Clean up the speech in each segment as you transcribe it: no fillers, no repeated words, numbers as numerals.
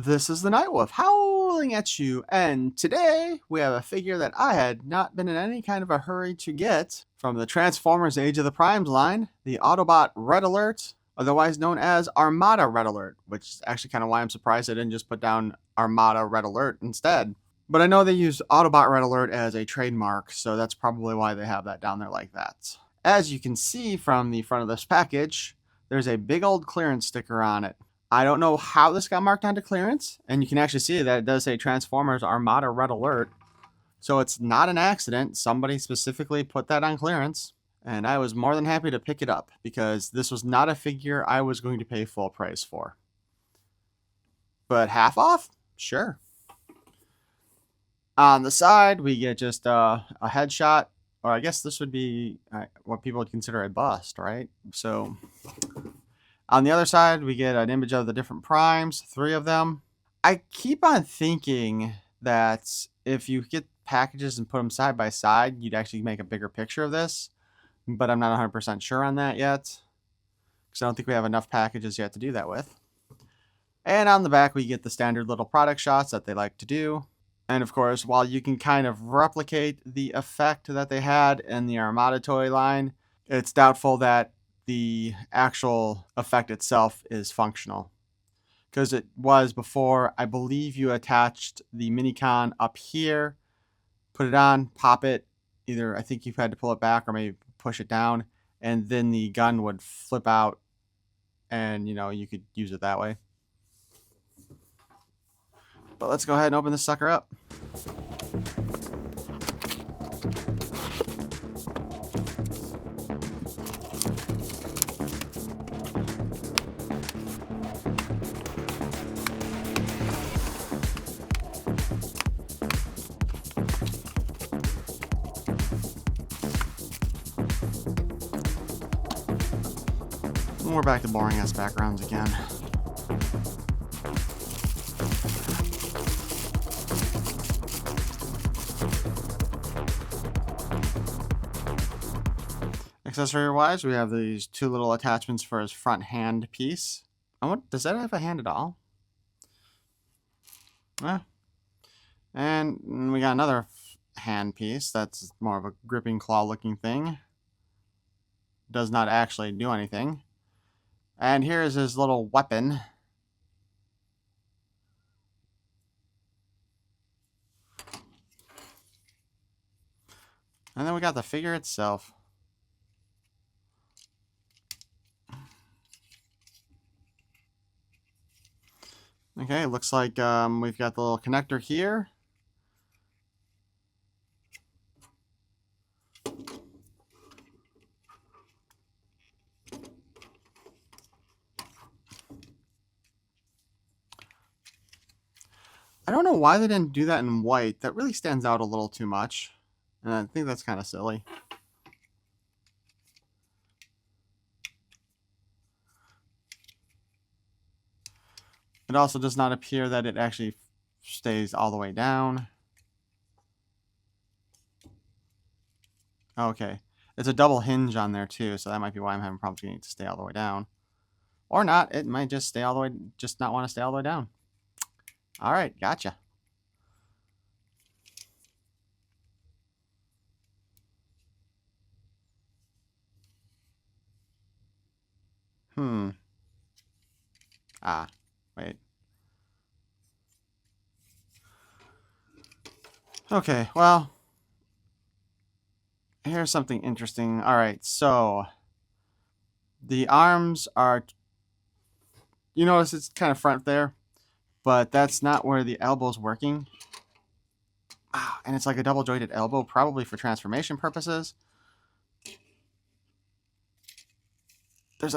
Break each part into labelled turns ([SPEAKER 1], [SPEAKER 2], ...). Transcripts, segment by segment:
[SPEAKER 1] This is the Nightwolf howling at you, and today we have a figure that I had not been in any kind of a hurry to get from the Transformers Age of the Primes line, the Autobot Red Alert, otherwise known as Armada Red Alert, which is actually kind of why I'm surprised I didn't just put down Armada Red Alert instead. But I know they use Autobot Red Alert as a trademark, so that's probably why they have that down there like that. As you can see from the front of this package, there's a big old clearance sticker on it. I don't know how this got marked onto clearance, and you can actually see that it does say Transformers Armada Red Alert. So it's not an accident. Somebody specifically put that on clearance, and I was more than happy to pick it up because this was not a figure I was going to pay full price for. But half off? Sure. On the side, we get just a headshot, or I guess this would be what people would consider a bust, right? So on the other side, we get an image of the different primes, 3 of them. I keep on thinking that if you get packages and put them side by side, you'd actually make a bigger picture of this, but I'm not 100% sure on that yet, because I don't think we have enough packages yet to do that with. And on the back, we get the standard little product shots that they like to do. And of course, while you can kind of replicate the effect that they had in the Armada toy line, it's doubtful that the actual effect itself is functional. Because it was before, I believe you attached the Minicon up here, put it on, pop it, either I think you've had to pull it back or maybe push it down, and then the gun would flip out and you could use it that way. But let's go ahead and open this sucker up. And we're back to boring ass backgrounds again. Accessory wise, we have these 2 little attachments for his front hand piece. Does that have a hand at all? And we got another hand piece that's more of a gripping claw looking thing. Does not actually do anything. And here's his little weapon. And then we got the figure itself. Okay, looks like we've got the little connector here. I don't know why they didn't do that in white. That really stands out a little too much. And I think that's kind of silly. It also does not appear that it actually stays all the way down. Okay. It's a double hinge on there too, so that might be why I'm having problems getting it to stay all the way down. Or not. It might just stay all the way, just not want to stay all the way down. All right, gotcha. Wait. Okay, well, here's something interesting. All right, so the arms are, you notice it's kind of front there, but that's not where the elbow's working. And it's like a double jointed elbow, probably for transformation purposes. There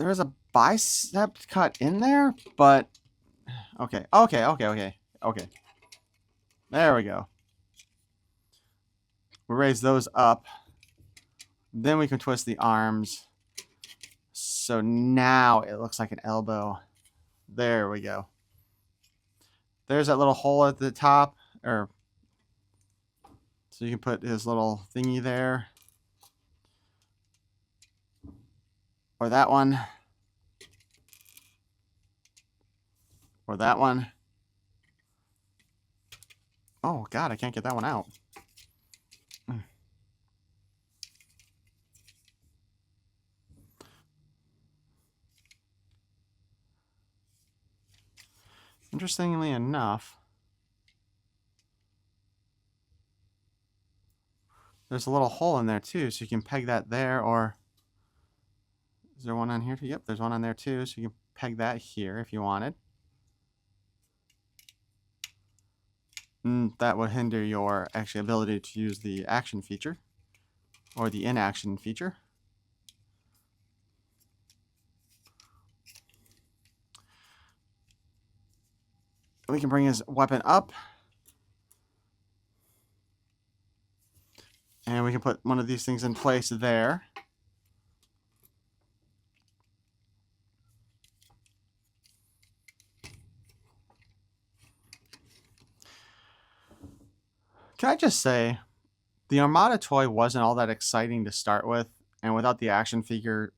[SPEAKER 1] is a bicep cut in there, but okay. There we go. We raise those up. Then we can twist the arms. So now it looks like an elbow. There we go. There's that little hole at the top, so you can put his little thingy there. Or that one. Or that one. Oh, God, I can't get that one out. Interestingly enough, there's a little hole in there too, so you can peg that there, or is there one on here too? Yep, there's one on there too, so you can peg that here if you wanted. That would hinder your actual ability to use the action feature or the inaction feature. We can bring his weapon up. And we can put one of these things in place there. Can I just say, the Armada toy wasn't all that exciting to start with, and without the action feature,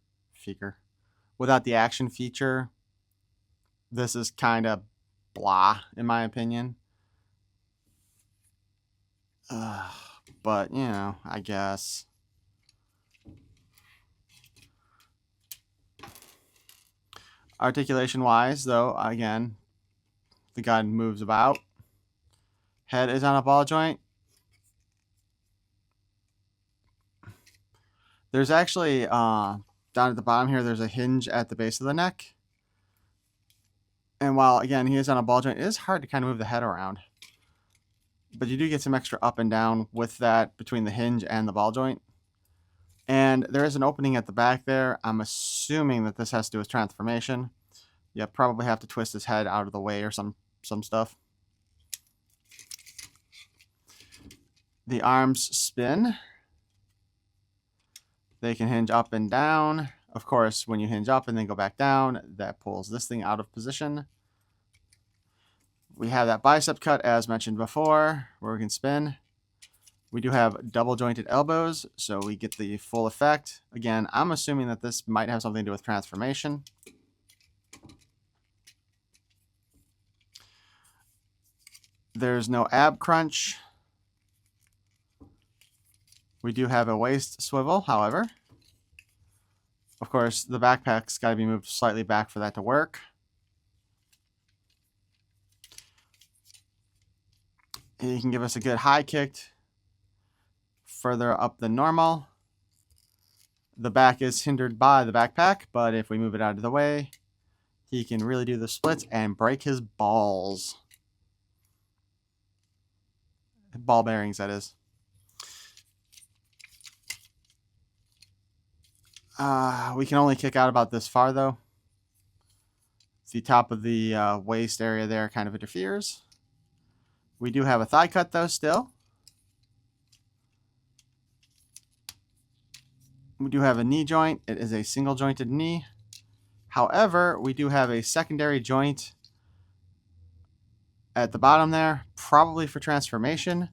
[SPEAKER 1] this is kind of blah, in my opinion. But, you know, I guess. Articulation-wise, though, again, the gun moves about. Head is on a ball joint. There's actually, down at the bottom here, there's a hinge at the base of the neck. And while, again, he is on a ball joint, it is hard to kind of move the head around. But you do get some extra up and down with that between the hinge and the ball joint. And there is an opening at the back there. I'm assuming that this has to do with transformation. You probably have to twist his head out of the way or some stuff. The arms spin. They can hinge up and down. Of course, when you hinge up and then go back down, that pulls this thing out of position. We have that bicep cut, as mentioned before, where we can spin. We do have double jointed elbows, so we get the full effect. Again, I'm assuming that this might have something to do with transformation. There's no ab crunch. We do have a waist swivel, however. Of course, the backpack's got to be moved slightly back for that to work. He can give us a good high kick further up than normal. The back is hindered by the backpack, but if we move it out of the way, he can really do the splits and break his balls. Ball bearings, that is. We can only kick out about this far, though. The top of the waist area there kind of interferes. We do have a thigh cut, though, still. We do have a knee joint. It is a single jointed knee. However, we do have a secondary joint at the bottom there, probably for transformation.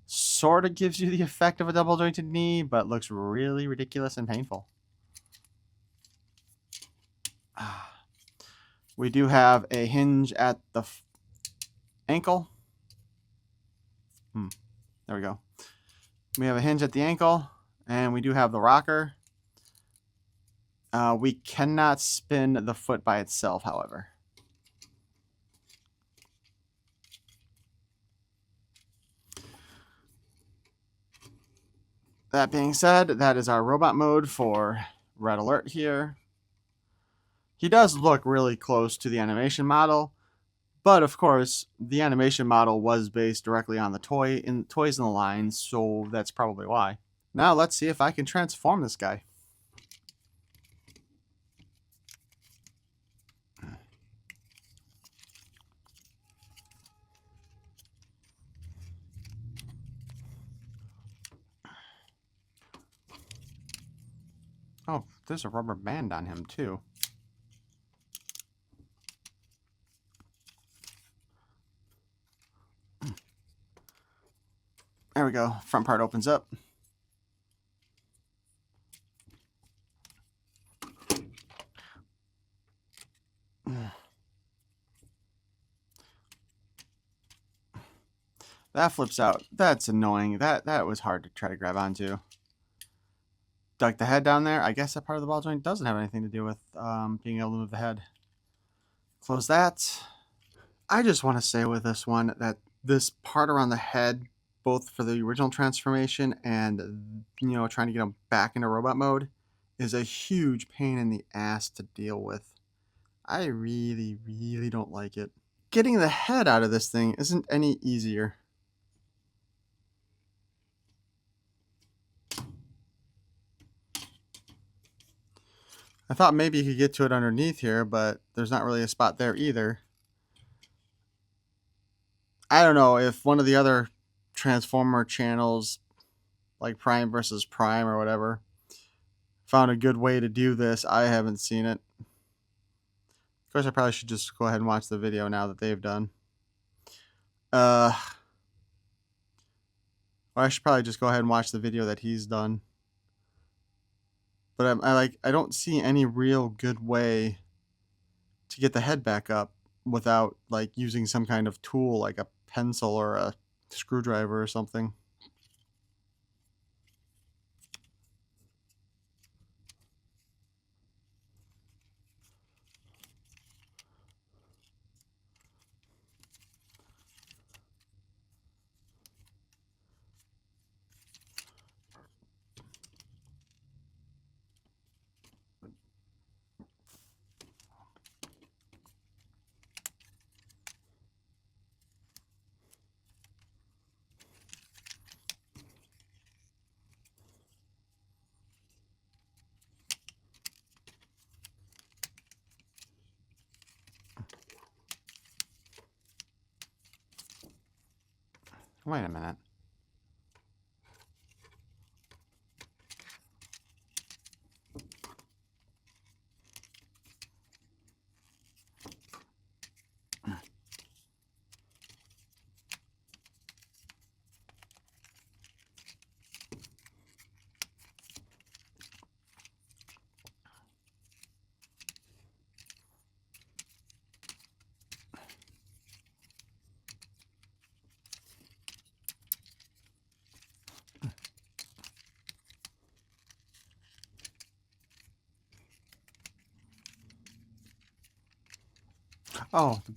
[SPEAKER 1] Sort of gives you the effect of a double jointed knee, but looks really ridiculous and painful. We do have a hinge at the ankle. There we go. We have a hinge at the ankle, and we do have the rocker. We cannot spin the foot by itself, however. That being said, that is our robot mode for Red Alert here. He does look really close to the animation model, but of course, the animation model was based directly on the toys in the line, so that's probably why. Now let's see if I can transform this guy. Oh, there's a rubber band on him too. There we go. Front part opens up. That flips out. That's annoying. That was hard to try to grab onto. Like the head down there, I guess that part of the ball joint doesn't have anything to do with being able to move the head. Close that. I just want to say with this one that this part around the head, both for the original transformation and, you know, trying to get them back into robot mode, is a huge pain in the ass to deal with. I really, really don't like it. Getting the head out of this thing isn't any easier. I thought maybe you could get to it underneath here, but there's not really a spot there either. I don't know if one of the other Transformer channels, like Prime versus Prime or whatever, found a good way to do this. I haven't seen it. Of course, I probably should just go ahead and watch the video now that they've done. Or I should probably just go ahead and watch the video that he's done. But I don't see any real good way to get the head back up without like using some kind of tool like a pencil or a screwdriver or something. Wait a minute. Oh, the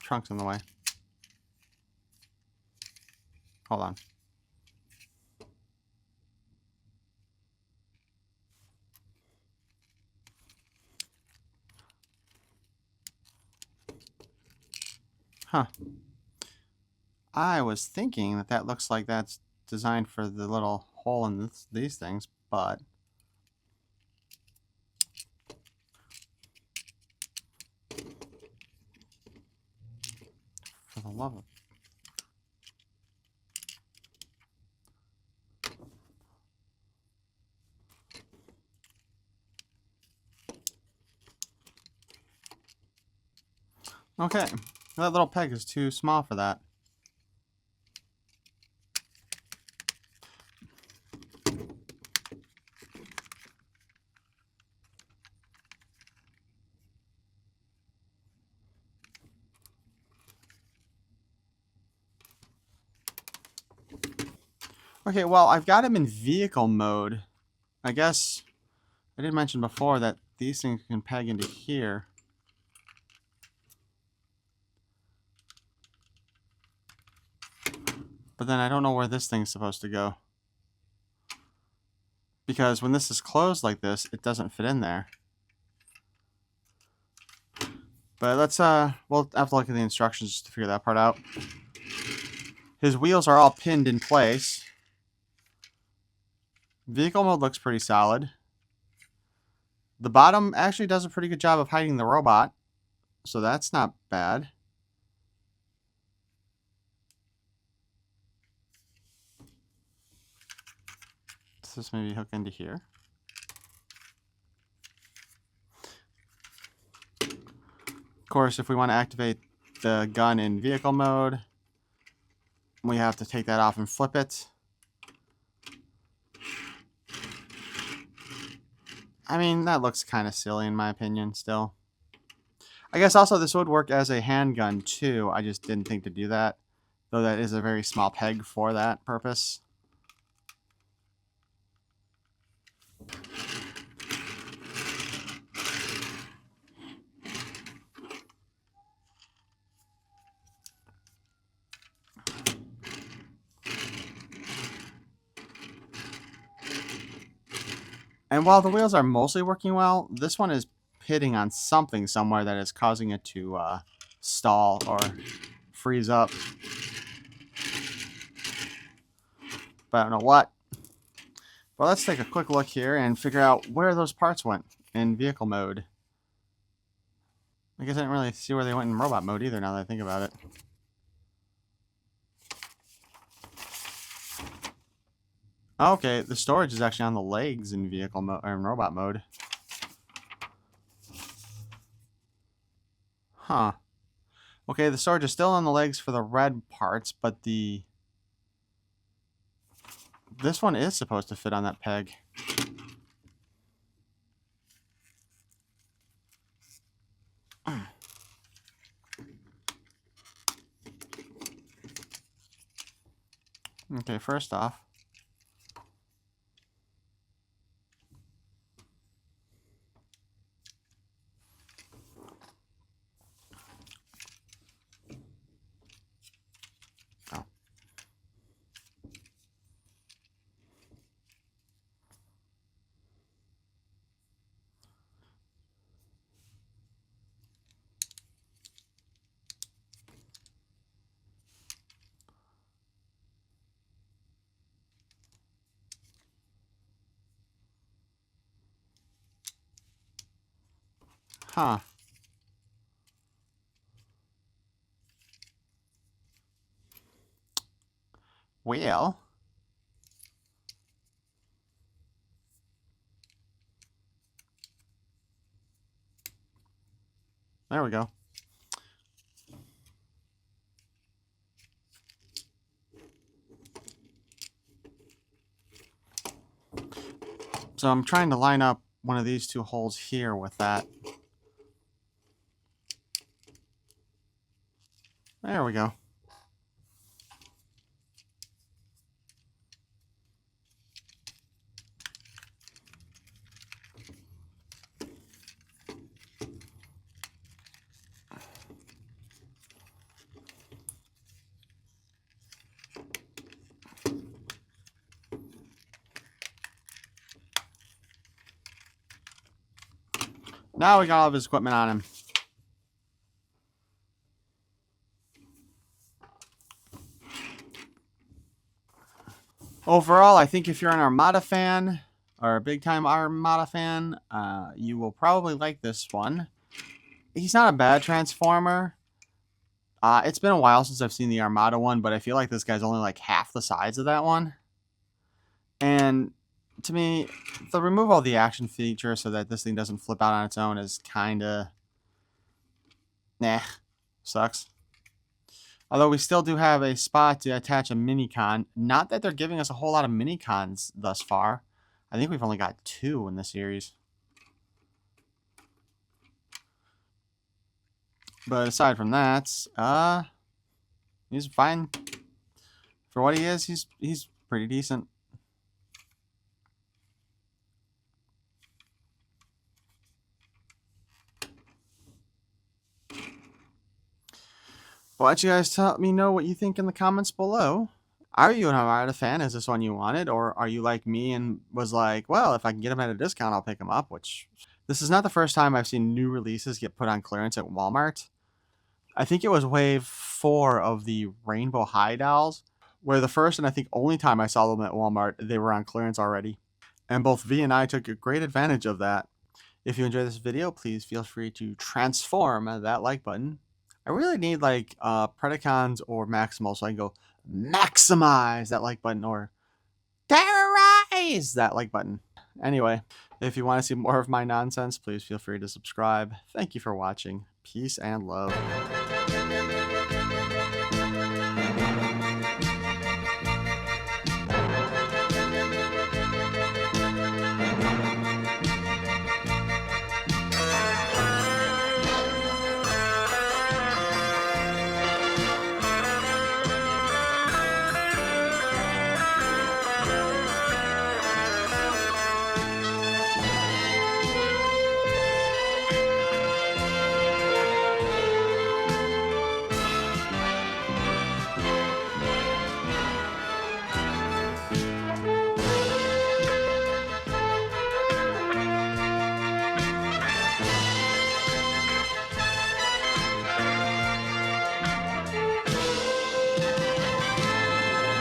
[SPEAKER 1] trunk's in the way. Hold on. Huh. I was thinking that that looks like that's designed for the little hole in these things, but for the love of... Okay, that little peg is too small for that. Okay, well, I've got him in vehicle mode. I guess I did mention before that these things can peg into here. But then I don't know where this thing's supposed to go. Because when this is closed like this, it doesn't fit in there. But let's, we'll have to look at the instructions to figure that part out. His wheels are all pinned in place. Vehicle mode looks pretty solid. The bottom actually does a pretty good job of hiding the robot. So that's not bad. Does this maybe hook into here? Of course, if we want to activate the gun in vehicle mode, we have to take that off and flip it. I mean, that looks kind of silly in my opinion still. I guess also this would work as a handgun too. I just didn't think to do that though that is a very small peg for that purpose. And while the wheels are mostly working well, this one is hitting on something somewhere that is causing it to stall or freeze up. But I don't know what. But let's take a quick look here and figure out where those parts went in vehicle mode. I guess I didn't really see where they went in robot mode either, now that I think about it. Okay, the storage is actually on the legs in vehicle mode or in robot mode. Huh. Okay, the storage is still on the legs for the red parts, but this one is supposed to fit on that peg. Okay, first off, huh. Well, there we go. So I'm trying to line up one of these two holes here with that. There we go. Now we got all of his equipment on him. Overall, I think if you're an Armada fan, or a big-time Armada fan, you will probably like this one. He's not a bad Transformer. It's been a while since I've seen the Armada one, but I feel like this guy's only like half the size of that one. And to me, the removal of the action feature so that this thing doesn't flip out on its own is kind of... nah, sucks. Although we still do have a spot to attach a mini-con. Not that they're giving us a whole lot of mini-cons thus far. I think we've only got 2 in the series. But aside from that, he's fine. For what he is, he's pretty decent. Why don't you guys tell me know what you think in the comments below. Are you an Armada fan? Is this one you wanted? Or are you like me and was like, well, if I can get them at a discount, I'll pick them up, which... This is not the first time I've seen new releases get put on clearance at Walmart. I think it was wave 4 of the Rainbow High dolls, where the first and I think only time I saw them at Walmart, they were on clearance already. And both V and I took a great advantage of that. If you enjoyed this video, please feel free to transform that like button. I really need like Predacons or Maximals so I can go maximize that like button or terrorize that like button. Anyway, if you want to see more of my nonsense, please feel free to subscribe. Thank you for watching. Peace and love.